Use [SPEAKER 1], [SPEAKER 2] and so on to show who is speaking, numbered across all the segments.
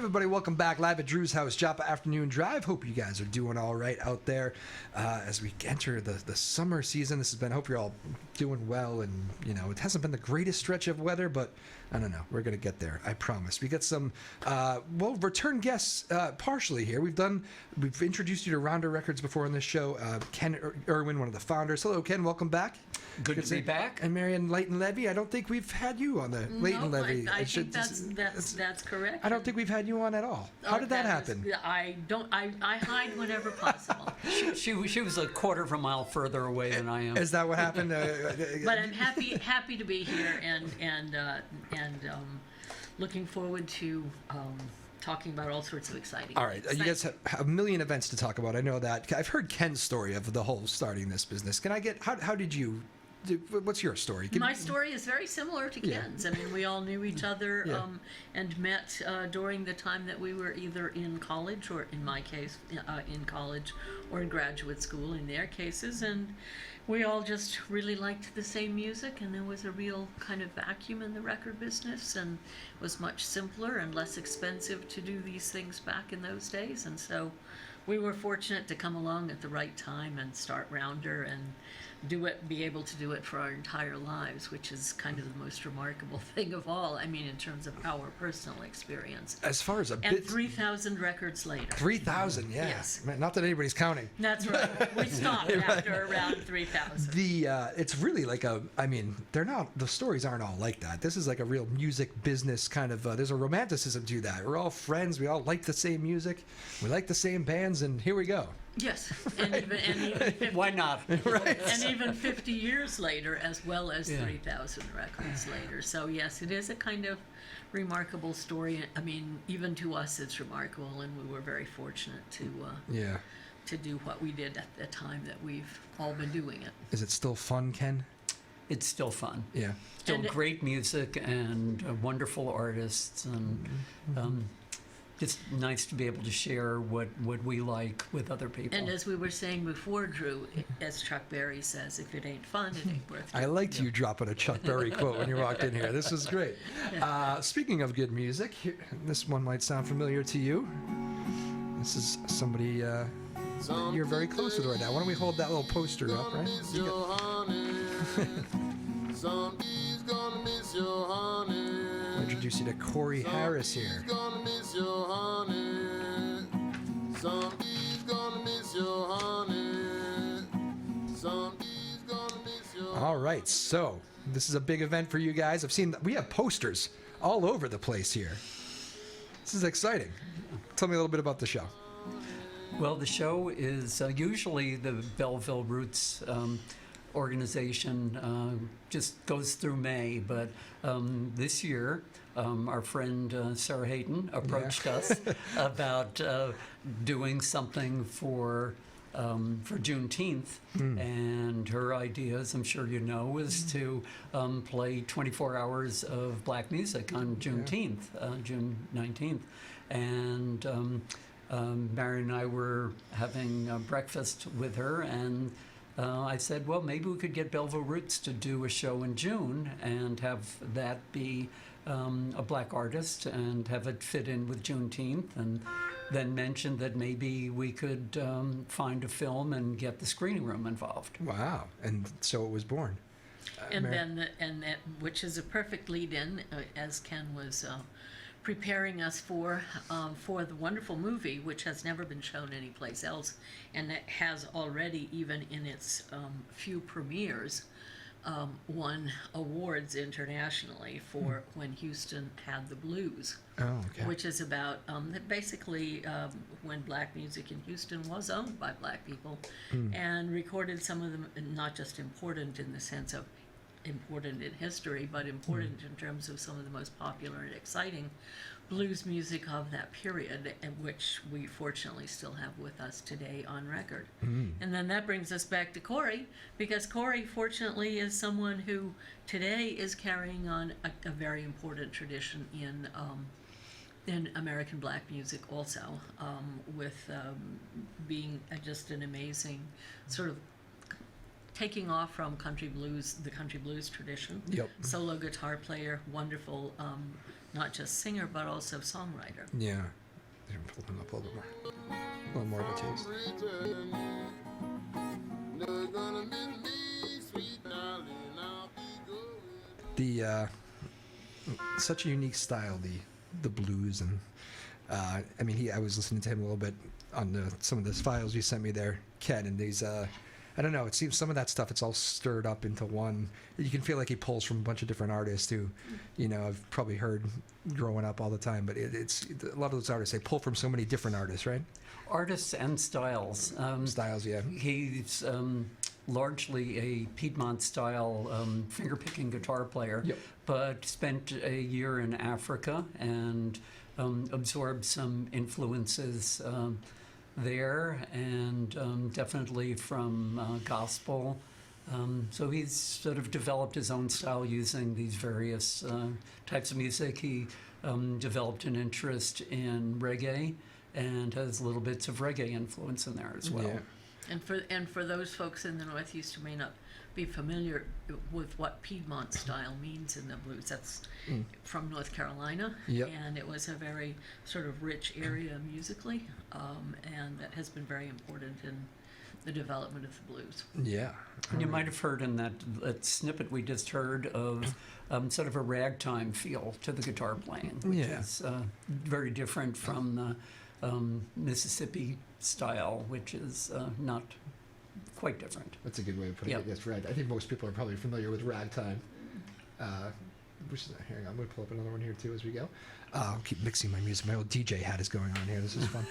[SPEAKER 1] everybody, welcome back live at Drew's house, Joppa Afternoon Drive. Hope you guys are doing all right out there as we enter the summer season. This has been, hope you're all doing well, and it hasn't been the greatest stretch of weather, but I don't know, we're going to get there, I promise. We got some return guests partially here. We've introduced you to Rounder Records before on this show. Ken Irwin, one of the founders. Hello, Ken, welcome back.
[SPEAKER 2] Good to be back.
[SPEAKER 1] And Marian Levy. I don't think we've had you on the Leighton Levy.
[SPEAKER 3] I think that's correct.
[SPEAKER 1] I don't think we've had you on at all. How did that happen?
[SPEAKER 3] I hide whenever possible.
[SPEAKER 2] She was a quarter of a mile further away than I am.
[SPEAKER 1] Is that what happened?
[SPEAKER 3] But I'm happy to be here and looking forward to talking about all sorts of exciting
[SPEAKER 1] All right.
[SPEAKER 3] things.
[SPEAKER 1] You guys have a million events to talk about. I know that. I've heard Ken's story of the whole starting this business. Can I get, how did you, what's your story?
[SPEAKER 3] My story is very similar to Ken's. I mean, we all knew each other and met during the time that we were either in college, or in my case, in college, or in graduate school in their cases. And we all just really liked the same music, and there was a real kind of vacuum in the record business, and it was much simpler and less expensive to do these things back in those days. And so we were fortunate to come along at the right time and start Rounder and be able to do it for our entire lives, which is kind of the most remarkable thing of all. I mean, in terms of our personal experience.
[SPEAKER 1] As far as
[SPEAKER 3] and 3,000 records later.
[SPEAKER 1] 3,000, yeah.
[SPEAKER 3] Yes.
[SPEAKER 1] Not that anybody's counting.
[SPEAKER 3] That's right. We stopped after around 3,000.
[SPEAKER 1] It's really like the stories aren't all like that. This is like a real music business kind of, there's a romanticism to that. We're all friends. We all like the same music. We like the same bands, and here we go.
[SPEAKER 3] Yes, and even 50,
[SPEAKER 2] why not?
[SPEAKER 1] Right.
[SPEAKER 3] And even 50 years later, as well as 3,000 records later. So yes, it is a kind of remarkable story. I mean, even to us, it's remarkable, and we were very fortunate to do what we did at the time that we've all been doing it.
[SPEAKER 1] Is it still fun, Ken?
[SPEAKER 2] It's still fun.
[SPEAKER 1] Yeah.
[SPEAKER 2] Still great music and wonderful artists, and it's nice to be able to share what we like with other people.
[SPEAKER 3] And as we were saying before, Drew, as Chuck Berry says, if it ain't fun, it ain't worth it.
[SPEAKER 1] I liked you dropping a Chuck Berry quote when you walked in here. This is great. Speaking of good music, this one might sound familiar to you. This is somebody you're very close with right now. Why don't we hold that little poster up, right?
[SPEAKER 4] Somebody's gonna miss your honey.
[SPEAKER 1] I'll introduce you to Corey Harris here.
[SPEAKER 4] Gonna miss your honey. Somebody's gonna miss your honey. Somebody's gonna miss your honey.
[SPEAKER 1] All right, so this is a big event for you guys. I've seen we have posters all over the place here. This is exciting. Tell me a little bit about the show.
[SPEAKER 2] Well, the show is usually the Belleville Roots organization just goes through May, but this year our friend Sarah Hayden approached us about doing something for Juneteenth, and her idea, as I'm sure you know, is to play 24 hours of black music on Juneteenth, June 19th, and Marian and I were having breakfast with her, and I said, well, maybe we could get Belleville Roots to do a show in June and have that be a black artist and have it fit in with Juneteenth, and then mentioned that maybe we could find a film and get the screening room involved.
[SPEAKER 1] Wow. And so it was born.
[SPEAKER 3] Which is a perfect lead-in, as Ken was preparing us for the wonderful movie, which has never been shown anyplace else, and it has already, even in its few premieres, won awards internationally for When Houston Had the Blues, which is about basically when black music in Houston was owned by black people, and recorded some of them, not just important in the sense of important in history, but important in terms of some of the most popular and exciting blues music of that period, and which we fortunately still have with us today on record. And then that brings us back to Corey, because Corey fortunately is someone who today is carrying on a very important tradition in American black music also, with being just an amazing sort of taking off from country blues, the country blues tradition.
[SPEAKER 1] Yep.
[SPEAKER 3] Solo guitar player, wonderful not just singer, but also songwriter.
[SPEAKER 1] Yeah. Pull him up a little bit more. A little more of a taste.
[SPEAKER 4] Never gonna miss me, sweet darling, I'll be going.
[SPEAKER 1] The such a unique style, the blues, and I mean, I was listening to him a little bit on some of the files you sent me there, Ken, and these I don't know, it seems some of that stuff, it's all stirred up into one. You can feel like he pulls from a bunch of different artists who, you know, I've probably heard growing up all the time, but it's a lot of those artists, they pull from so many different artists, right?
[SPEAKER 2] Artists and styles.
[SPEAKER 1] Styles, yeah.
[SPEAKER 2] He's largely a Piedmont-style finger-picking guitar player,
[SPEAKER 1] Yep.
[SPEAKER 2] but spent a year in Africa and absorbed some influences there, and definitely from gospel. So he's sort of developed his own style using these various types of music. He developed an interest in reggae and has little bits of reggae influence in there as well.
[SPEAKER 1] Yeah.
[SPEAKER 3] And for those folks in the Northeast who may not be familiar with what Piedmont style means in the blues, that's from North Carolina,
[SPEAKER 1] Yep.
[SPEAKER 3] and it was a very sort of rich area musically, and that has been very important in the development of the blues.
[SPEAKER 1] Yeah.
[SPEAKER 2] And you might have heard in that snippet we just heard of sort of a ragtime feel to the guitar playing, which
[SPEAKER 1] Yeah.
[SPEAKER 2] is very different from the Mississippi style, which is not quite different.
[SPEAKER 1] That's a good way of putting
[SPEAKER 2] Yep.
[SPEAKER 1] it. Yes, right. I think most people are probably familiar with ragtime. Hang on, I'm going to pull up another one here too as we go. I'll keep mixing my music. My old DJ hat is going on here. This is fun.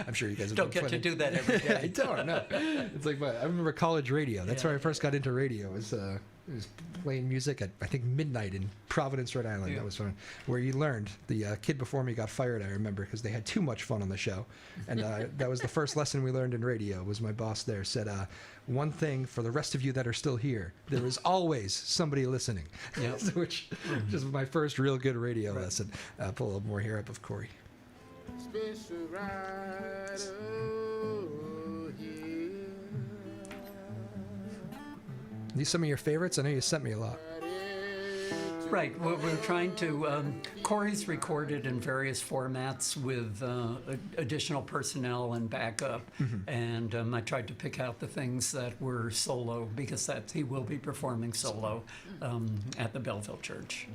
[SPEAKER 1] I'm sure you guys have
[SPEAKER 2] Don't
[SPEAKER 1] been
[SPEAKER 2] get to
[SPEAKER 1] plenty-
[SPEAKER 2] do that every day.
[SPEAKER 1] I don't know. It's like I remember college radio. That's
[SPEAKER 2] Yeah.
[SPEAKER 1] where I first got into radio. It was playing music at I think midnight in Providence, Rhode Island.
[SPEAKER 2] Yeah.
[SPEAKER 1] That was fun. Where you learned. The kid before me got fired. I remember because they had too much fun on the show, and that was the first lesson we learned in radio. Was my boss there said, "One thing for the rest of you that are still here, there is always somebody listening."
[SPEAKER 2] Yep.
[SPEAKER 1] Which was my first real good radio lesson. Pull a little more here up of Corey.
[SPEAKER 4] Special rider,
[SPEAKER 1] These some of your favorites? I know you sent me a lot.
[SPEAKER 2] Right. Well, we're trying to. Corey's recorded in various formats with additional personnel and backup, and I tried to pick out the things that were solo because he will be performing solo at the Belleville Church.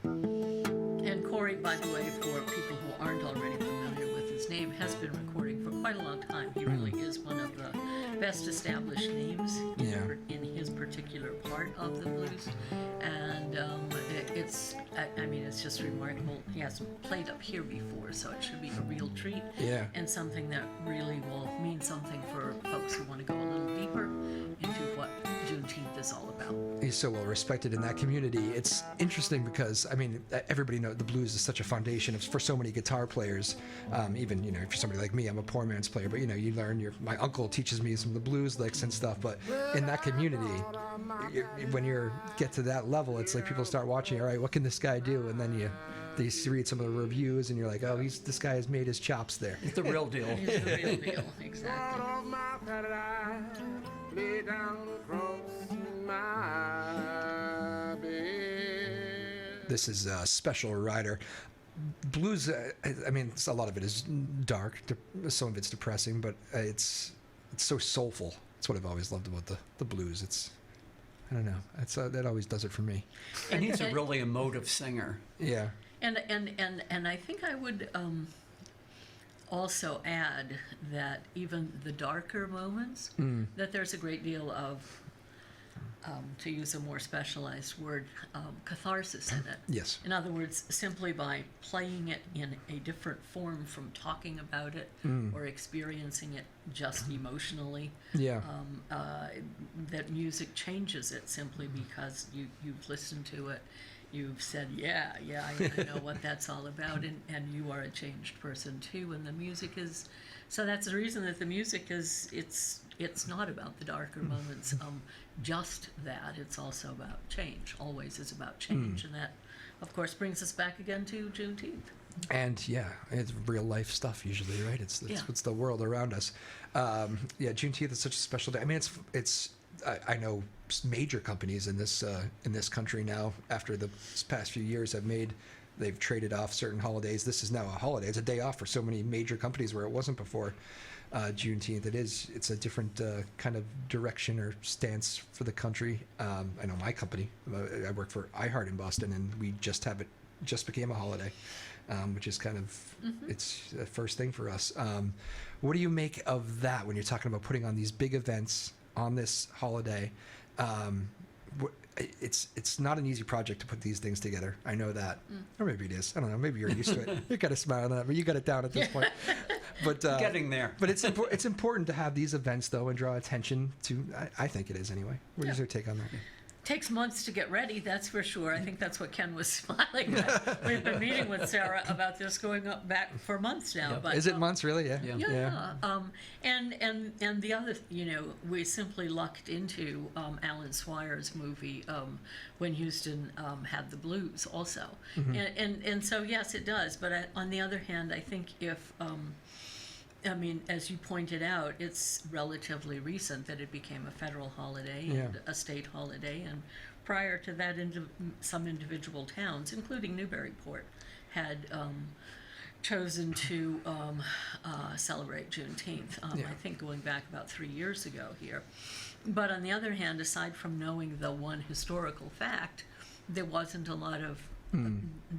[SPEAKER 3] And Corey, by the way, for people who aren't already familiar with his name, has been recording for quite a long time. He really is one of the best established names
[SPEAKER 1] Yeah.
[SPEAKER 3] in his particular part of the blues. And it's just remarkable. He hasn't played up here before, so it should be a real treat.
[SPEAKER 1] Yeah.
[SPEAKER 3] And something that really will mean something for folks who want to go a little deeper into what Juneteenth is all about.
[SPEAKER 1] He's so well respected in that community. It's interesting because I mean everybody knows the blues is such a foundation for so many guitar players. Even if you're somebody like me, I'm a poor man's player, but you learn. My uncle teaches me some of the blues licks and stuff. But in that community, when you get to that level, it's like people start watching. All right, what can this guy do? And then they read some of the reviews, and you're like, oh, this guy has made his chops there.
[SPEAKER 2] It's the real deal.
[SPEAKER 3] It's the real deal, exactly.
[SPEAKER 4] Out of my paradise, lay down across my bed.
[SPEAKER 1] This is a special rider. Blues, I mean, a lot of it is dark. Some of it's depressing, but it's so soulful. That's what I've always loved about the blues. I don't know. That always does it for me.
[SPEAKER 2] And he's a really emotive singer.
[SPEAKER 1] Yeah.
[SPEAKER 3] And I think I would also add that even the darker moments, that there's a great deal of, to use a more specialized word, catharsis in it.
[SPEAKER 1] Yes.
[SPEAKER 3] In other words, simply by playing it in a different form from talking about it or experiencing it just emotionally,
[SPEAKER 1] Yeah.
[SPEAKER 3] that music changes it simply because you've listened to it, you've said, yeah, I know what that's all about, and you are a changed person too, and the music is, so that's the reason that the music is, it's not about the darker moments, just that, it's also about change, always is about change, and that, of course, brings us back again to Juneteenth.
[SPEAKER 1] And yeah, it's real life stuff usually, right? It's
[SPEAKER 3] Yeah.
[SPEAKER 1] what's the world around us. Juneteenth is such a special day. I mean, it's I know major companies in this country now, after the past few years, they've traded off certain holidays. This is now a holiday. It's a day off for so many major companies where it wasn't before. Juneteenth. It's a different kind of direction or stance for the country. I know my company. I work for iHeart in Boston, and we just became a holiday, which is kind of it's the first thing for us. What do you make of that when you're talking about putting on these big events on this holiday? It's not an easy project to put these things together. I know that, or maybe it is. I don't know. Maybe you're used to it. You're kind of smiling at it, but you got it down at this point. But
[SPEAKER 2] Getting there.
[SPEAKER 1] But it's important to have these events though and draw attention to. I think it is anyway. What is your take on that?
[SPEAKER 3] Takes months to get ready, that's for sure. I think that's what Ken was smiling at. We've been meeting with Sarah about this going up back for months now.
[SPEAKER 2] Yep.
[SPEAKER 3] But
[SPEAKER 1] Is it months really? Yeah.
[SPEAKER 3] Yeah. And the other, we simply lucked into Alan Swire's movie when Houston had the blues also. And so yes, it does. But on the other hand, I think if as you pointed out, it's relatively recent that it became a federal holiday and a state holiday. And prior to that, some individual towns, including Newburyport, had chosen to celebrate Juneteenth. I think going back about 3 years ago here. But on the other hand, aside from knowing the one historical fact, there wasn't a lot of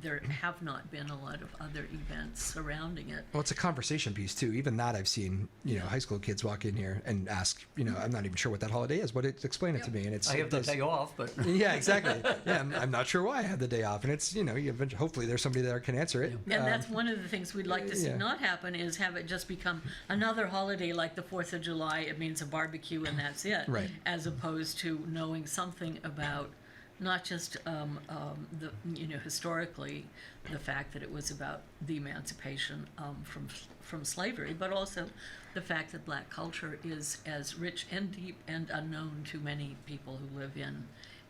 [SPEAKER 3] there have not been a lot of other events surrounding it.
[SPEAKER 1] Well, it's a conversation piece too. Even that I've seen, high school kids walk in here and ask, I'm not even sure what that holiday is. Explain it to me. And
[SPEAKER 2] I have the day off, but
[SPEAKER 1] yeah, exactly. Yeah, I'm not sure why I had the day off. And it's, hopefully there's somebody there can answer it.
[SPEAKER 3] And that's one of the things we'd like to see not happen is have it just become another holiday like the 4th of July. It means a barbecue and that's it.
[SPEAKER 1] Right.
[SPEAKER 3] As opposed to knowing something about not just historically the fact that it was about the emancipation from slavery, but also the fact that black culture is as rich and deep and unknown to many people who live in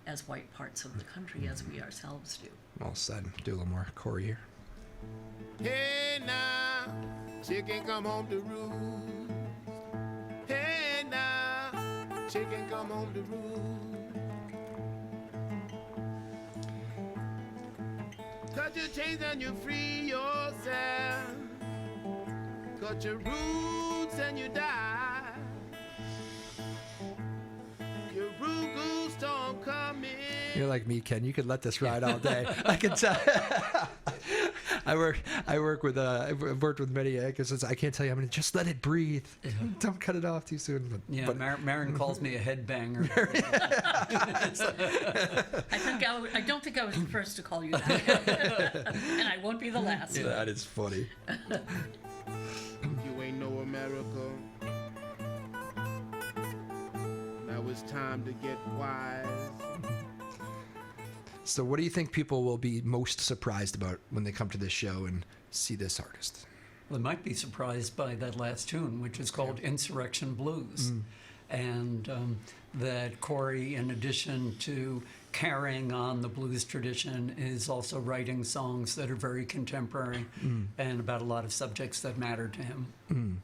[SPEAKER 3] as white parts of the country as we ourselves do.
[SPEAKER 1] Well said. Do a little more Corey here.
[SPEAKER 4] Hey now, chicken come home to roost. Hey now, chicken come home to roost. Cut your chains and you free yourself. Cut your roots and you die. Your root goose don't come in.
[SPEAKER 1] You're like me, Ken. You could let this ride all day. I can tell. I've worked with many anchors. I can't tell you how many. Just let it breathe. Don't cut it off too soon. But
[SPEAKER 2] Marian calls me a headbanger.
[SPEAKER 3] I don't think I was the first to call you that, and I won't be the last.
[SPEAKER 1] That is funny.
[SPEAKER 4] You ain't no America. Now it's time to get wise.
[SPEAKER 1] So what do you think people will be most surprised about when they come to this show and see this artist?
[SPEAKER 2] Well, they might be surprised by that last tune, which is called Insurrection Blues. And that Corey, in addition to carrying on the blues tradition, is also writing songs that are very contemporary and about a lot of subjects that matter to him.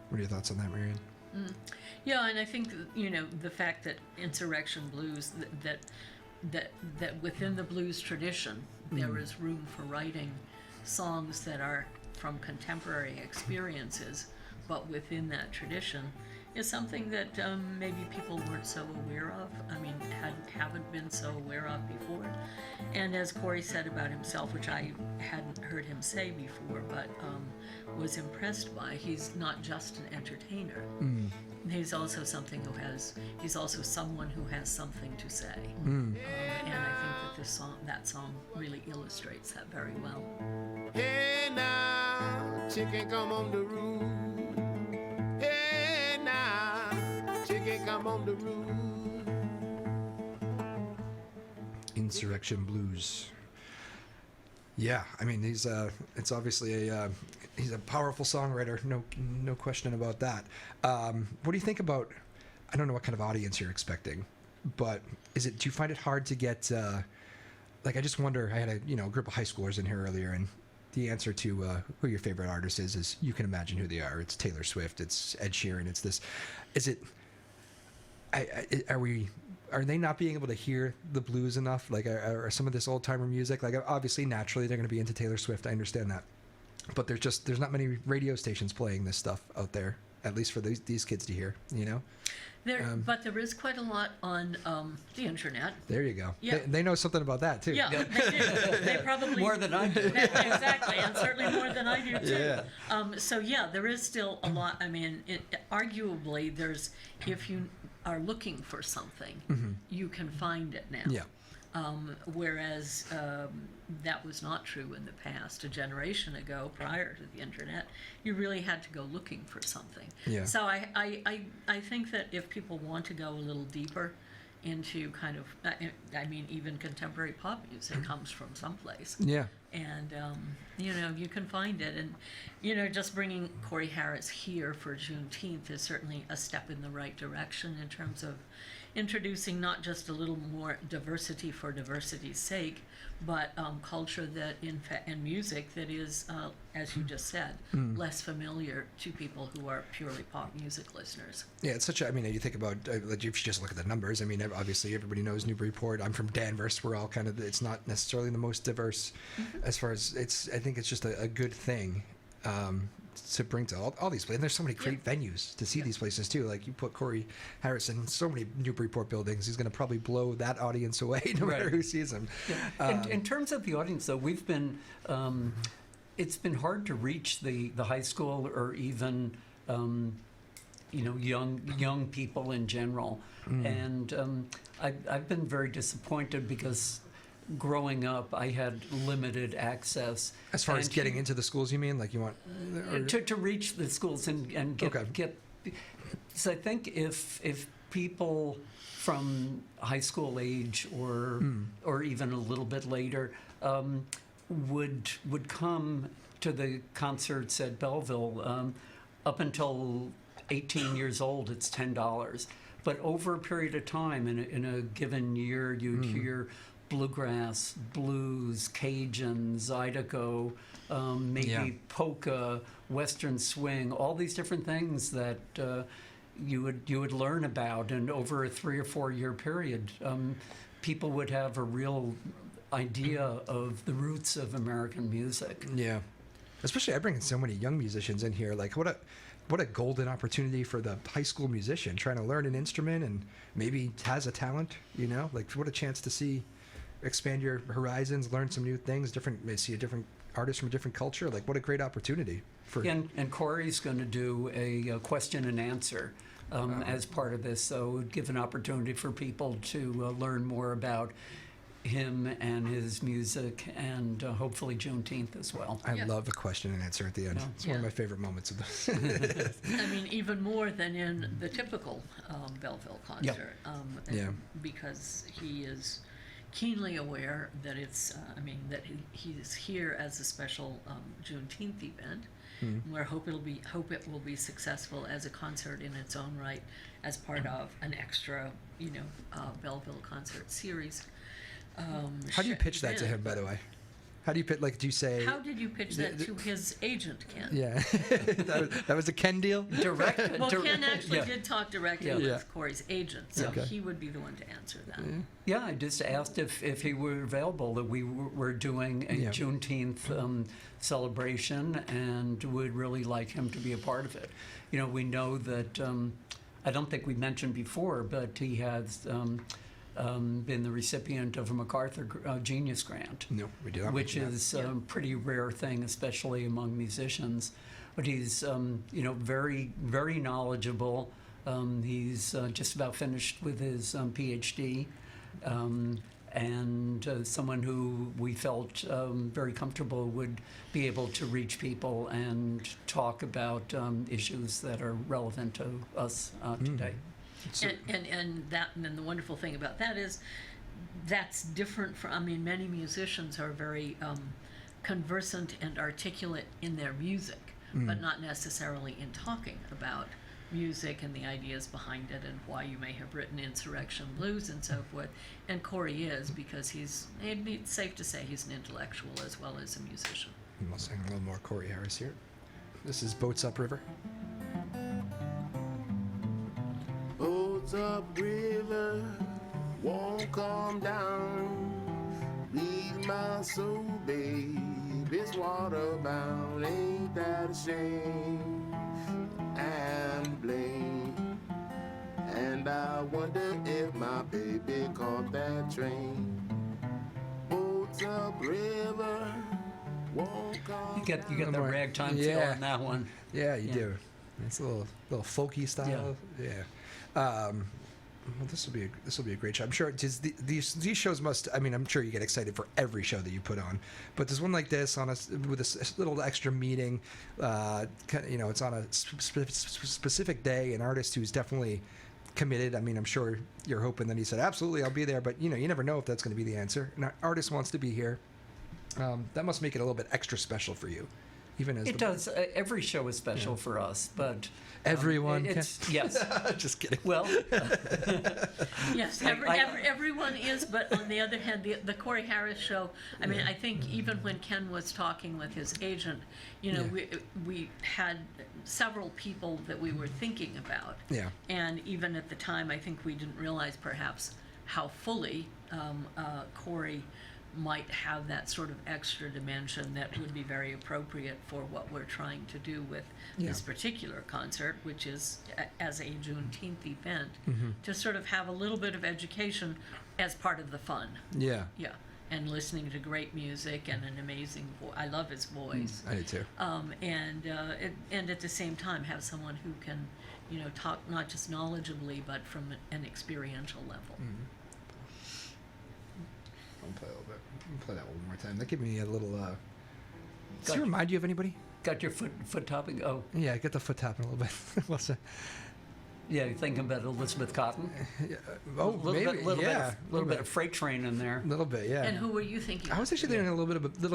[SPEAKER 1] What are your thoughts on that, Marian?
[SPEAKER 3] Yeah, and I think the fact that Insurrection Blues that within the blues tradition there is room for writing songs that are from contemporary experiences, but within that tradition is something that maybe people weren't so aware of. I mean, haven't been so aware of before. And as Corey said about himself, which I hadn't heard him say before, but was impressed by, he's not just an entertainer. He's also he's also someone who has something to say. And I think that song really illustrates that very well.
[SPEAKER 4] Hey now, chicken come on the roof. Hey now, chicken come on the roof.
[SPEAKER 1] Insurrection Blues. Yeah, I mean, it's obviously he's a powerful songwriter, no question about that. What do you think about, I don't know what kind of audience you're expecting, but do you find it hard to get, I just wonder, I had a group of high schoolers in here earlier, and the answer to who your favorite artist is you can imagine who they are. It's Taylor Swift, it's Ed Sheeran, it's this. Are they not being able to hear the blues enough? Like, are some of this old timer music? Like, obviously, naturally, they're going to be into Taylor Swift. I understand that, but there's not many radio stations playing this stuff out there, at least for these kids to hear. You know.
[SPEAKER 3] But there is quite a lot on the internet.
[SPEAKER 1] There you go.
[SPEAKER 3] Yeah.
[SPEAKER 1] They know something about that too.
[SPEAKER 3] Yeah, they do. They probably
[SPEAKER 2] More than I do.
[SPEAKER 3] Exactly, and certainly more than I do too.
[SPEAKER 1] Yeah.
[SPEAKER 3] So yeah, there is still a lot. I mean, arguably, if you are looking for something, you can find it now.
[SPEAKER 1] Yeah.
[SPEAKER 3] Whereas that was not true in the past. A generation ago, prior to the internet, you really had to go looking for something.
[SPEAKER 1] Yeah.
[SPEAKER 3] So I think that if people want to go a little deeper into kind of, I mean, even contemporary pop music comes from someplace.
[SPEAKER 1] Yeah.
[SPEAKER 3] And, you can find it. And, just bringing Corey Harris here for Juneteenth is certainly a step in the right direction in terms of introducing not just a little more diversity for diversity's sake, but culture that and music that is, as you just said, less familiar to people who are purely pop music listeners.
[SPEAKER 1] Yeah, it's such a, I mean, you think about, if you just look at the numbers, I mean, obviously everybody knows Newburyport. I'm from Danvers. We're all kind of, it's not necessarily the most diverse as far as I think it's just a good thing to bring to all these places. And there's so many great venues to see these places too. Like you put Corey Harris in so many Newburyport buildings, he's going to probably blow that audience away no matter who sees him.
[SPEAKER 2] Yeah. In terms of the audience, though, we've been, it's been hard to reach the high school or even, young people in general. And I've been very disappointed because growing up, I had limited access.
[SPEAKER 1] As far as getting into the schools, you mean? Like you want...
[SPEAKER 2] To reach the schools and get... So I think if people from high school age or even a little bit later would come to the concerts at Belleville, up until 18 years old, it's $10. But over a period of time, in a given year, you'd hear bluegrass, blues, Cajun, Zydeco, maybe polka, Western swing, all these different things that you would learn about, and over a 3 or 4 year period, people would have a real idea of the roots of American music.
[SPEAKER 1] Yeah, especially I bring in so many young musicians in here. Like what a golden opportunity for the high school musician trying to learn an instrument and maybe has a talent. Like what a chance to expand your horizons, learn some new things, see a different artist from a different culture. Like what a great opportunity for.
[SPEAKER 2] And Corey's going to do a question and answer as part of this, so give an opportunity for people to learn more about him and his music, and hopefully Juneteenth as well.
[SPEAKER 1] I love a question and answer at the end.
[SPEAKER 2] Yeah.
[SPEAKER 1] It's one of my favorite moments of the.
[SPEAKER 3] I mean, even more than in the typical Belleville concert, because he is keenly aware that it's, that he's here as a special Juneteenth event. Where hope it will be successful as a concert in its own right, as part of an extra, Belleville concert series.
[SPEAKER 1] How do you pitch that to him, by the way? How do you pitch? Like, do you say?
[SPEAKER 3] How did you pitch that to his agent, Ken?
[SPEAKER 1] Yeah, that was a Ken deal.
[SPEAKER 3] Well, Ken actually did talk directly with
[SPEAKER 1] Yeah.
[SPEAKER 3] Corey's agent, so he would be the one to answer that.
[SPEAKER 2] Yeah, I just asked if he were available, that we were doing a Juneteenth celebration and would really like him to be a part of it. We know that, I don't think we mentioned before, but he has been the recipient of a MacArthur Genius Grant.
[SPEAKER 1] No, we do not.
[SPEAKER 2] Which is a pretty rare thing, especially among musicians. But he's, very, very knowledgeable. He's just about finished with his PhD, and someone who we felt very comfortable would be able to reach people and talk about issues that are relevant to us today.
[SPEAKER 3] And the wonderful thing about that is that's different from, many musicians are very conversant and articulate in their music, but not necessarily in talking about music and the ideas behind it and why you may have written Insurrection Blues and so forth. And Corey is, because it's safe to say he's an intellectual as well as a musician.
[SPEAKER 1] We'll sing a little more Corey Harris here. This is Boats Upriver.
[SPEAKER 4] Boats Holds up river, won't come down. Leave my soul, babe, it's water bound. Ain't that a shame? And blame. And I wonder if my baby caught that train. Holds up river, won't come
[SPEAKER 2] You get the
[SPEAKER 1] More.
[SPEAKER 2] ragtime feel
[SPEAKER 1] Yeah.
[SPEAKER 2] on that one.
[SPEAKER 1] Yeah, you
[SPEAKER 2] Yeah.
[SPEAKER 1] do. It's a little folky style. Yeah. Well, this will be a great show. I'm sure these shows must. I mean, I'm sure you get excited for every show that you put on, but there's one like this with a little extra meeting. It's on a specific day. An artist who's definitely committed. I mean, I'm sure you're hoping that he said, absolutely, I'll be there, but you never know if that's going to be the answer. An artist wants to be here. That must make it a little bit extra special for you, even as
[SPEAKER 2] It does. Every show is special for us, but
[SPEAKER 1] everyone.
[SPEAKER 2] Yes.
[SPEAKER 1] Just kidding.
[SPEAKER 2] Well,
[SPEAKER 3] Yes, everyone is, but on the other hand, the Corey Harris show, I mean, I think even when Ken was talking with his agent, we had several people that we were thinking about.
[SPEAKER 1] Yeah.
[SPEAKER 3] And even at the time, I think we didn't realize perhaps how fully Corey might have that sort of extra dimension that would be very appropriate for what we're trying to do with this particular concert, which is as a Juneteenth event, to sort of have a little bit of education as part of the fun.
[SPEAKER 1] Yeah.
[SPEAKER 3] Yeah, and listening to great music and an amazing I love his voice.
[SPEAKER 1] I do too.
[SPEAKER 3] And at the same time have someone who can, talk not just knowledgeably but from an experiential level.
[SPEAKER 1] I'll play a little bit. I'll play that one more time. That gave me a little. Does it remind you of anybody?
[SPEAKER 2] got your foot tapping. Oh,
[SPEAKER 1] Yeah, get the foot tapping a little bit. Well said.
[SPEAKER 2] yeah, you're thinking about Elizabeth Cotton.
[SPEAKER 1] Oh,
[SPEAKER 2] little
[SPEAKER 1] maybe.
[SPEAKER 2] bit, little
[SPEAKER 1] yeah,
[SPEAKER 2] bit of freight train in there.
[SPEAKER 1] A little bit, yeah.
[SPEAKER 3] And who were you thinking?
[SPEAKER 1] I was actually thinking a little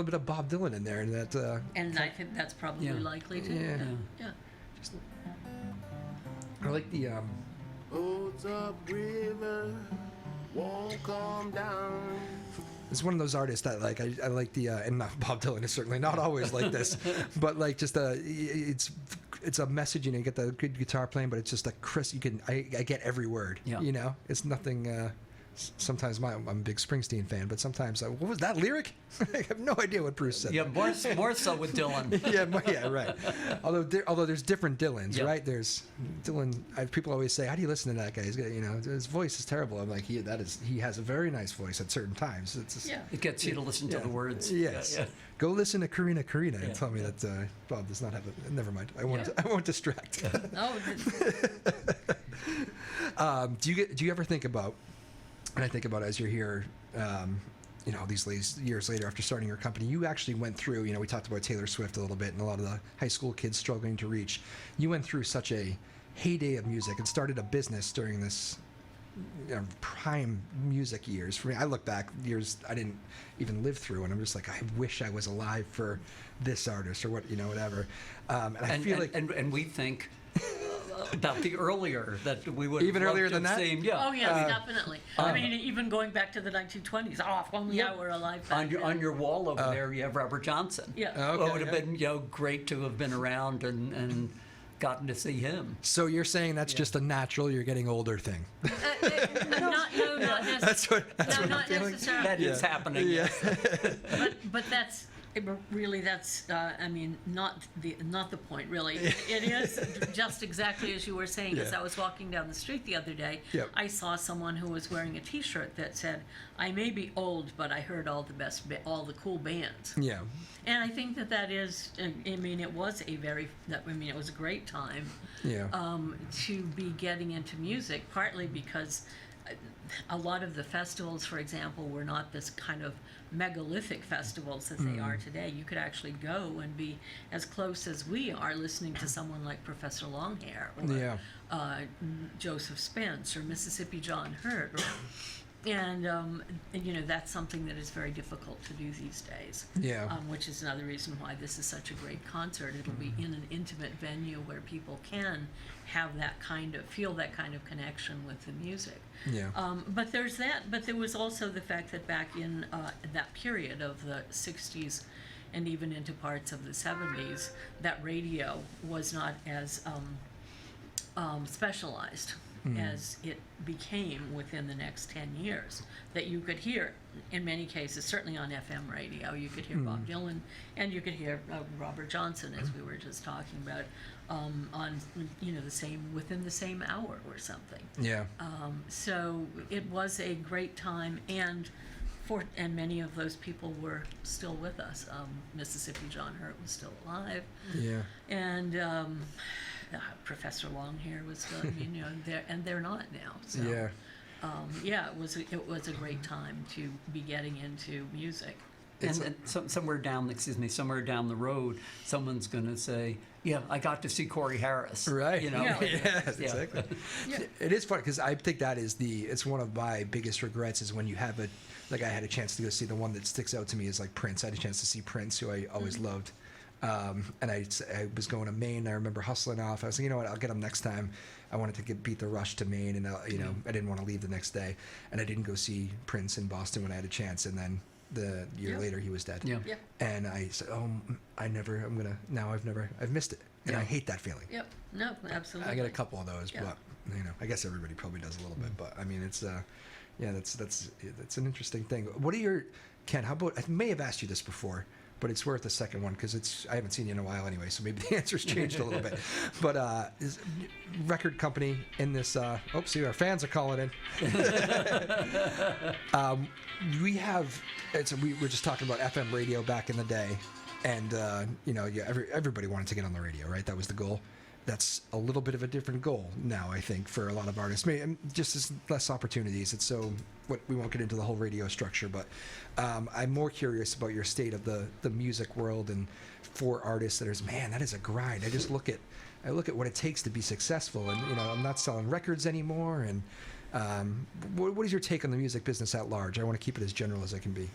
[SPEAKER 1] bit of Bob Dylan in there, and that.
[SPEAKER 3] And I think that's probably
[SPEAKER 2] Yeah.
[SPEAKER 3] likely to.
[SPEAKER 1] Yeah.
[SPEAKER 3] Yeah.
[SPEAKER 1] I like the.
[SPEAKER 4] Holds up river, won't come down.
[SPEAKER 1] It's one of those artists that like I like the and not, Bob Dylan is certainly not always like this, but like just it's a message, you get the good guitar playing, but it's just a crisp. I get every word.
[SPEAKER 2] Yeah.
[SPEAKER 1] It's nothing. Sometimes I'm a big Springsteen fan, but sometimes what was that lyric? I have no idea what Bruce said.
[SPEAKER 2] Yeah, more so with Dylan.
[SPEAKER 1] yeah, right. Although there's different Dylans,
[SPEAKER 2] Yeah.
[SPEAKER 1] right? There's Dylan. People always say, "How do you listen to that guy?" He's got, his voice is terrible. I'm like, he has a very nice voice at certain times. It's just,
[SPEAKER 3] Yeah.
[SPEAKER 2] It gets you to listen to the words.
[SPEAKER 1] Yes.
[SPEAKER 2] Yeah.
[SPEAKER 1] Go listen to Karina
[SPEAKER 2] Yeah.
[SPEAKER 1] and tell me that Bob does not have a. Never mind. I won't distract.
[SPEAKER 3] Oh,
[SPEAKER 1] Do you ever think about? And I think about as you're here, these years later after starting your company, you actually went through. We talked about Taylor Swift a little bit, and a lot of the high school kids struggling to reach. You went through such a heyday of music and started a business during this prime music years. For me, I look back years I didn't even live through, and I'm just like, I wish I was alive for this artist or whatever. And I feel like
[SPEAKER 2] and we think about the earlier that we would
[SPEAKER 1] Even
[SPEAKER 2] have loved
[SPEAKER 1] earlier
[SPEAKER 2] to
[SPEAKER 1] than
[SPEAKER 2] have
[SPEAKER 1] that?
[SPEAKER 2] seen, yeah.
[SPEAKER 3] oh yes, definitely. I mean, even going back to the 1920s. Oh, if only I were alive back then.
[SPEAKER 2] On your wall over there, you have Robert Johnson.
[SPEAKER 3] Yeah.
[SPEAKER 1] Okay,
[SPEAKER 2] it would have been great to have been around and gotten to see him.
[SPEAKER 1] So you're saying that's just a natural, you're getting older thing.
[SPEAKER 3] Not necessarily.
[SPEAKER 1] That's what I'm
[SPEAKER 3] not
[SPEAKER 1] feeling.
[SPEAKER 3] necessarily.
[SPEAKER 2] That is happening.
[SPEAKER 1] Yeah.
[SPEAKER 3] But that's really not the point really. It is just exactly as you were saying. As
[SPEAKER 1] Yeah.
[SPEAKER 3] I was walking down the street the other day,
[SPEAKER 1] Yep.
[SPEAKER 3] I saw someone who was wearing a T-shirt that said, "I may be old, but I heard all the cool bands."
[SPEAKER 1] Yeah.
[SPEAKER 3] And I think that is. I mean, it was it was a great time.
[SPEAKER 1] Yeah.
[SPEAKER 3] To be getting into music, partly because a lot of the festivals, for example, were not this kind of megalithic festivals as they are today. You could actually go and be as close as we are listening to someone like Professor Longhair or
[SPEAKER 1] Yeah.
[SPEAKER 3] Joseph Spence or Mississippi John Hurt. And that's something that is very difficult to do these days.
[SPEAKER 1] Yeah.
[SPEAKER 3] Which is another reason why this is such a great concert. It'll be in an intimate venue where people can have feel that kind of connection with the music.
[SPEAKER 1] Yeah.
[SPEAKER 3] But there's that. But there was also the fact that back in that period of the 60s and even into parts of the 70s, that radio was not as specialized. as it became within the next 10 years, that you could hear, in many cases, certainly on FM radio, you could hear Bob Dylan, and you could hear Robert Johnson, as we were just talking about, on, within the same hour or something.
[SPEAKER 1] Yeah.
[SPEAKER 3] So it was a great time, and many of those people were still with us. Mississippi John Hurt was still alive,
[SPEAKER 1] Yeah.
[SPEAKER 3] and Professor Longhair was still, they're not now. So,
[SPEAKER 1] Yeah.
[SPEAKER 3] it was a great time to be getting into music.
[SPEAKER 2] And somewhere down the road, someone's going to say, "Yeah, I got to see Corey Harris."
[SPEAKER 1] Right.
[SPEAKER 3] Yeah.
[SPEAKER 1] Yes, exactly.
[SPEAKER 3] Yeah.
[SPEAKER 1] It is funny because I think that is it's one of my biggest regrets is when you have I had a chance to go see, the one that sticks out to me is like Prince. I had a chance to see Prince, who I always loved. And I was going to Maine. I remember hustling off. I was like, you know what, I'll get him next time. I wanted to beat the rush to Maine, and I didn't want to leave the next day. And I didn't go see Prince in Boston when I had a chance. And then the year later, he was dead.
[SPEAKER 2] Yeah.
[SPEAKER 3] Yep.
[SPEAKER 1] And I said, I've missed it. And I hate that feeling.
[SPEAKER 3] Yep. No, absolutely.
[SPEAKER 1] I got a couple of those,
[SPEAKER 3] Yeah.
[SPEAKER 1] but I guess everybody probably does a little bit. But I mean, it's that's an interesting thing. What are Ken? How about, I may have asked you this before, but it's worth a second one because I haven't seen you in a while anyway, so maybe the answer's changed a little bit. But is record company in this? See, our fans are calling in. We were just talking about FM radio back in the day, and everybody wanted to get on the radio, right? That was the goal. That's a little bit of a different goal now, I think, for a lot of artists. Maybe just as less opportunities. It's we won't get into the whole radio structure, but I'm more curious about your state of the music world, and for artists that is a grind. I look at what it takes to be successful, and I'm not selling records anymore. And what is your take on the music business at large? I want to keep it as general as I can be.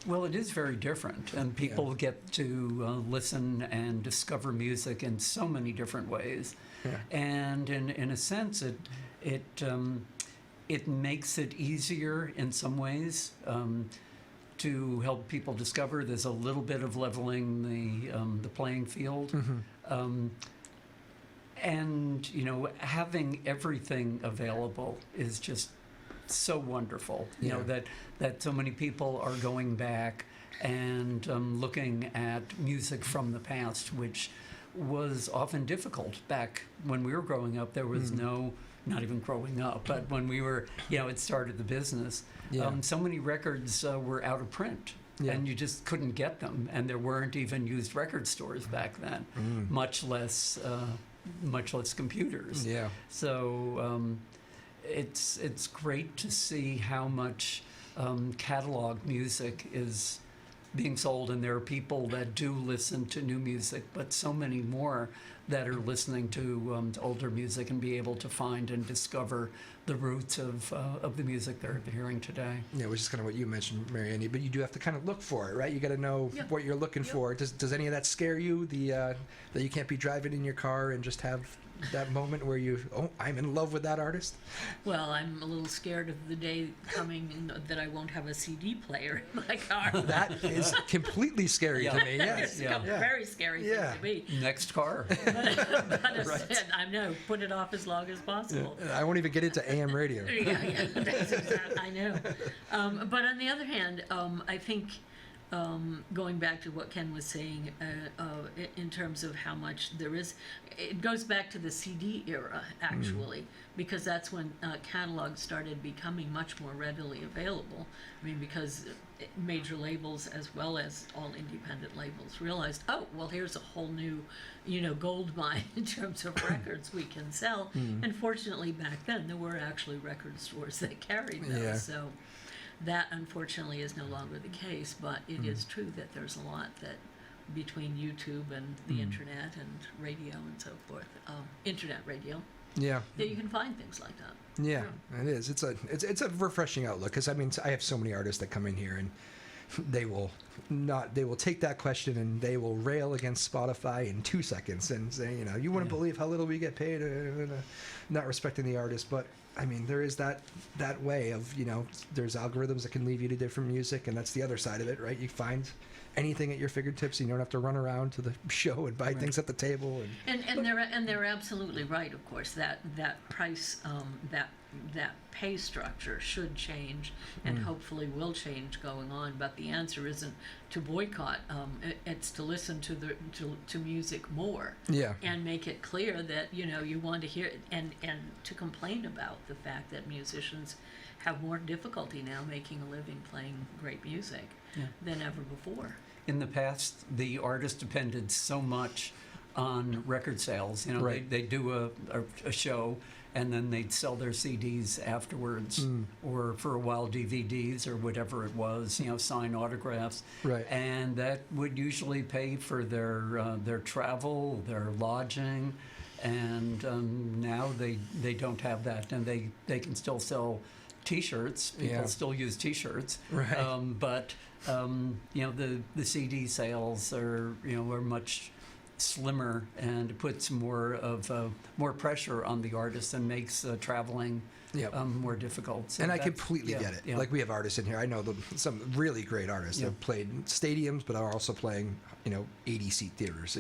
[SPEAKER 2] Well, it is very different, and people get to listen and discover music in so many different ways.
[SPEAKER 1] Yeah.
[SPEAKER 2] And in a sense, it makes it easier in some ways to help people discover. There's a little bit of leveling the playing field.
[SPEAKER 1] Mm-hmm.
[SPEAKER 2] And having everything available is just so wonderful. That so many people are going back and looking at music from the past, which was often difficult back when we were growing up. There was not even growing up, but when we were, it started the business. So many records were out of print. Yeah. And you just couldn't get them, and there weren't even used record stores back then, much less computers.
[SPEAKER 1] Yeah.
[SPEAKER 2] So it's great to see how much catalog music is being sold, and there are people that do listen to new music, but so many more that are listening to older music and be able to find and discover the roots of the music they're hearing today.
[SPEAKER 1] Yeah, which is kind of what you mentioned, Marian, but you do have to kind of look for it, right? You got to know what you're looking for. Does any of that scare you? That you can't be driving in your car and just have that moment where I'm in love with that artist?
[SPEAKER 3] Well, I'm a little scared of the day coming that I won't have a CD player in my car.
[SPEAKER 1] That is completely scary to me. Yes.
[SPEAKER 3] It's a very scary thing to me.
[SPEAKER 2] Next car.
[SPEAKER 3] But I know, put it off as long as possible.
[SPEAKER 1] I won't even get into AM radio.
[SPEAKER 3] Yeah, that's exactly, I know. But on the other hand, I think going back to what Ken was saying in terms of how much there is, it goes back to the CD era, actually, because that's when catalogs started becoming much more readily available. I mean, because major labels as well as all independent labels realized, here's a whole new, gold mine in terms of records we can sell. And fortunately, back then, there were actually record stores that carried those.
[SPEAKER 1] Yeah.
[SPEAKER 3] So that, unfortunately, is no longer the case, but it is true that there's a lot that between YouTube and the internet and radio and so forth, internet radio, that you can find things like that.
[SPEAKER 1] Yeah, it is. It's a refreshing outlook, because I have so many artists that come in here and they will they will take that question and they will rail against Spotify in 2 seconds and say, you wouldn't believe how little we get paid, not respecting the artist. But I mean, there is that way of, there's algorithms that can lead you to different music, and that's the other side of it, right? You find anything at your fingertips, and you don't have to run around to the show and buy things at the table.
[SPEAKER 3] And they're absolutely right. Of course, that price, that pay structure should change, and hopefully will change going on. But the answer isn't to boycott. It's to listen to music more.
[SPEAKER 1] Yeah.
[SPEAKER 3] And make it clear that you want to hear, and to complain about the fact that musicians have more difficulty now making a living playing great music than ever before.
[SPEAKER 2] In the past, the artist depended so much on record sales.
[SPEAKER 1] Right.
[SPEAKER 2] They do a show, and then they'd sell their CDs afterwards, or for a while DVDs or whatever it was. Sign autographs.
[SPEAKER 1] Right.
[SPEAKER 2] And that would usually pay for their travel, their lodging, and now they don't have that, and they can still sell T-shirts. People still use T-shirts.
[SPEAKER 1] Right.
[SPEAKER 2] But the CD sales are much slimmer, and it puts more pressure on the artist and makes traveling more difficult. So
[SPEAKER 1] and I completely get it.
[SPEAKER 2] Yeah.
[SPEAKER 1] Like, we have artists in here. I know some really great artists that have played stadiums, but are also playing 80-seat theaters.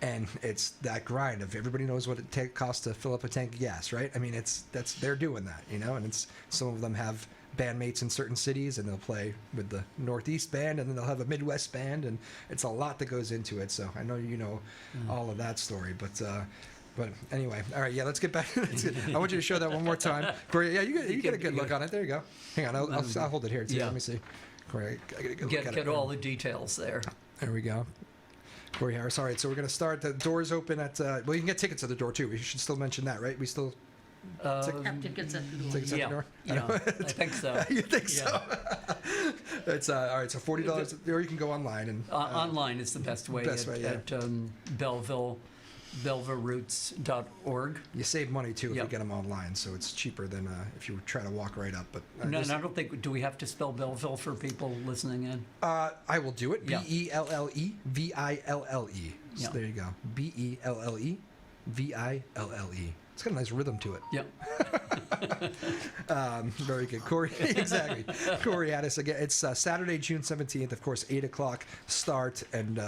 [SPEAKER 1] And it's that grind of everybody knows what it costs to fill up a tank of gas, right? I mean, they're doing that, and it's some of them have bandmates in certain cities, and they'll play with the Northeast band, and then they'll have a Midwest band, and it's a lot that goes into it. So I know all of that story, but anyway, all right, let's get back. I want you to show that one more time, Corey. Yeah, you get a good look on it. There you go. Hang on, I'll hold it here too. Let me see, Corey. I get a good look at it.
[SPEAKER 2] Get all the details there.
[SPEAKER 1] There we go. Corey Harris. All right, so we're going to start. The doors open at. You can get tickets at the door too. We should still mention that, right? We still.
[SPEAKER 3] Have tickets at the door.
[SPEAKER 1] Tickets at the door?
[SPEAKER 2] I think so.
[SPEAKER 1] You think so? It's all right. So $40, or you can go online and.
[SPEAKER 2] Online is the best way. At BellevilleRoots.org.
[SPEAKER 1] You save money too if you get them online, so it's cheaper than if you try to walk right up. But
[SPEAKER 2] No, and I don't think. Do we have to spell Belleville for people listening in?
[SPEAKER 1] I will do it.
[SPEAKER 2] Yeah.
[SPEAKER 1] BELLEVILLE. So
[SPEAKER 2] Yeah.
[SPEAKER 1] there you go. BELLEVILLE. It's got a nice rhythm to it.
[SPEAKER 2] Yep.
[SPEAKER 1] Very good, Corey. Exactly, Corey Addis again. It's Saturday, June 17th. Of course, 8:00 start, and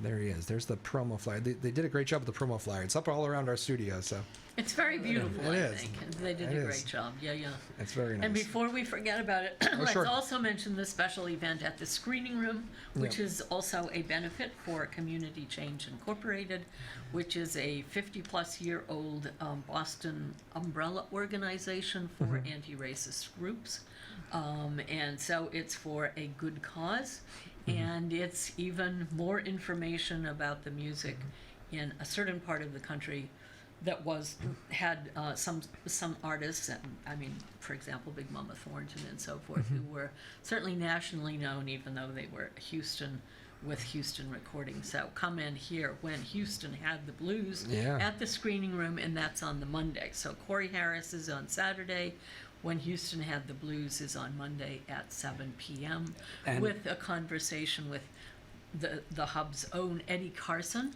[SPEAKER 1] there he is. There's the promo flyer. They did a great job with the promo flyer. It's up all around our studio, so.
[SPEAKER 3] It's very beautiful,
[SPEAKER 1] It
[SPEAKER 3] I
[SPEAKER 1] is.
[SPEAKER 3] think. They did a great job. Yeah.
[SPEAKER 1] It's very nice.
[SPEAKER 3] And before we forget about it, let's
[SPEAKER 1] sure.
[SPEAKER 3] also mention the special event at the Screening Room, which is also a benefit for Community Change Incorporated, which is a 50-plus-year-old Boston umbrella organization for anti-racist groups. And so it's for a good cause, and it's even more information about the music in a certain part of the country that had some artists, I mean, for example, Big Mama Thornton and so forth, who were certainly nationally known, even though they were with Houston recordings. So come in here when Houston had the blues at the Screening Room, and that's on the Monday. So Corey Harris is on Saturday. When Houston had the blues is on Monday at 7 p.m.
[SPEAKER 2] And
[SPEAKER 3] with a conversation with the Hub's own Eddie Carson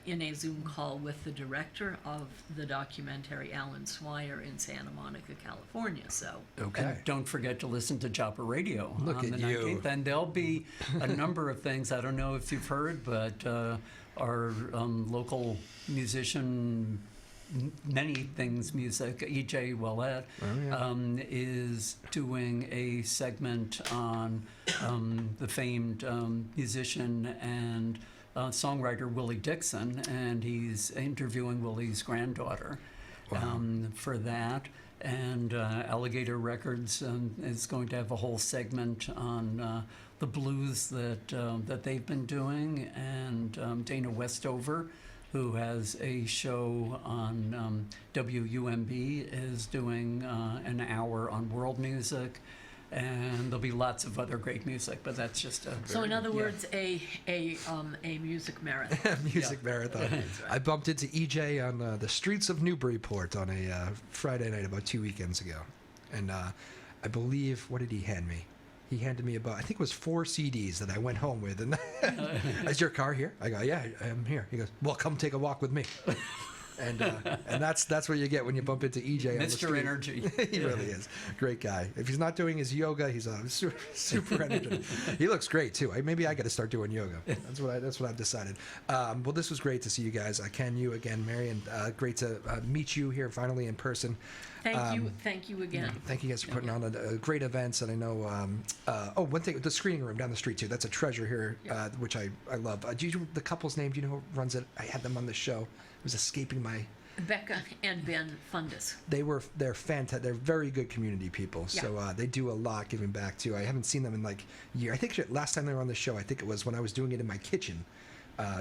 [SPEAKER 3] in a Zoom call with the director of the documentary, Alan Swire, in Santa Monica, California. So
[SPEAKER 1] Okay.
[SPEAKER 2] And don't forget to listen to Joppa Radio
[SPEAKER 1] Look
[SPEAKER 2] on
[SPEAKER 1] at
[SPEAKER 2] the
[SPEAKER 1] you.
[SPEAKER 2] 19th. And there'll be a number of things. I don't know if you've heard, but our local musician, many things music, E.J. Willett, is doing a segment on the famed musician and songwriter Willie Dixon, and he's interviewing Willie's granddaughter for that. And Alligator Records is going to have a whole segment on the blues that they've been doing, and Dana Westover, who has a show on WUMB, is doing an hour on world music, and there'll be lots of other great music. But that's just a
[SPEAKER 3] So in other words, a music marathon.
[SPEAKER 1] Music marathon.
[SPEAKER 3] Right.
[SPEAKER 1] I bumped into EJ on the streets of Newburyport on a Friday night about 2 weekends ago, and I believe, what did he hand me? he handed me about, I think it was 4 CDs that I went home with. And is your car here? I go, yeah, I'm here. He goes, well, come take a walk with me. And that's what you get when you bump into EJ on the street.
[SPEAKER 2] Mr. Energy.
[SPEAKER 1] He really is. Great guy. If he's not doing his yoga, he's super energetic. He looks great too. Maybe I got to start doing yoga. That's what I've decided. Well, this was great to see you guys. Ken, you again, Marian. Great to meet you here finally in person.
[SPEAKER 3] Thank you again.
[SPEAKER 1] Thank you guys for putting on a great events. And I know, one thing, the screening room down the street too. That's a treasure here, which I love. Do you know the couple's name? Do you know who runs it? I had them on the show. It was escaping my.
[SPEAKER 3] Becca and Ben Fundus.
[SPEAKER 1] They're fantastic. They're very good community people.
[SPEAKER 3] Yeah.
[SPEAKER 1] So they do a lot giving back too. I haven't seen them in like a year. I think last time they were on the show, I think it was when I was doing it in my kitchen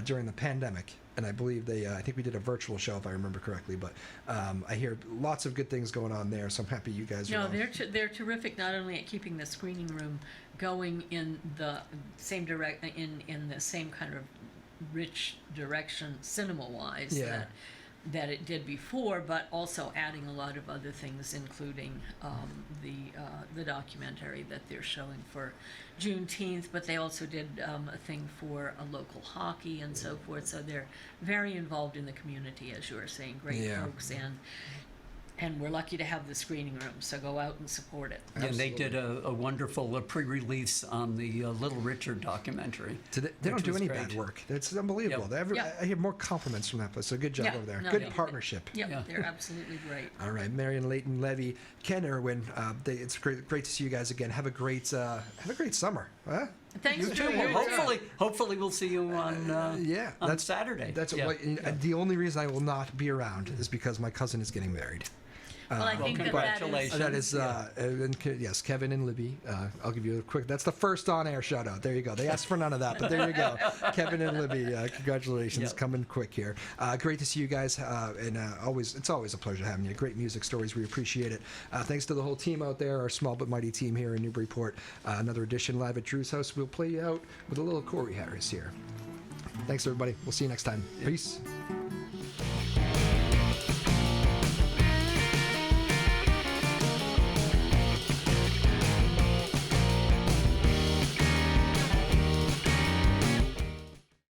[SPEAKER 1] during the pandemic. And I believe I think we did a virtual show if I remember correctly. But I hear lots of good things going on there. So I'm happy you guys are.
[SPEAKER 3] No, they're terrific. Not only at keeping the screening room going in the same in the same kind of rich direction cinema-wise that it did before, but also adding a lot of other things, including the documentary that they're showing for Juneteenth. But they also did a thing for a local hockey and so forth. So they're very involved in the community, as you were saying. Great folks, and we're lucky to have the screening room, so go out and support it.
[SPEAKER 2] And they did a wonderful pre-release on the Little Richard documentary.
[SPEAKER 1] They don't do any bad work. It's unbelievable. I hear more compliments from that place, so good job over there. Good partnership.
[SPEAKER 3] Yep, they're absolutely great.
[SPEAKER 1] All right, Marian, Leighton, Levy, Ken, Irwin, it's great to see you guys again. Have a great summer. Huh?
[SPEAKER 3] Thanks
[SPEAKER 2] You too. Well, hopefully we'll see you on Saturday.
[SPEAKER 1] That's the only reason I will not be around is because my cousin is getting married.
[SPEAKER 3] Well, I think
[SPEAKER 2] congratulations.
[SPEAKER 1] That is, yes, Kevin and Libby. I'll give you a quick. That's the first on-air shout-out. There you go. They asked for none of that, but there you go. Kevin and Libby, congratulations, coming quick here. Great to see you guys, and it's always a pleasure having you. Great music stories. We appreciate it. Thanks to the whole team out there, our small but mighty team here in Newburyport. Another edition live at Drew's house. We'll play you out with a little Corey Harris here. Thanks, everybody. We'll see you next time. Peace.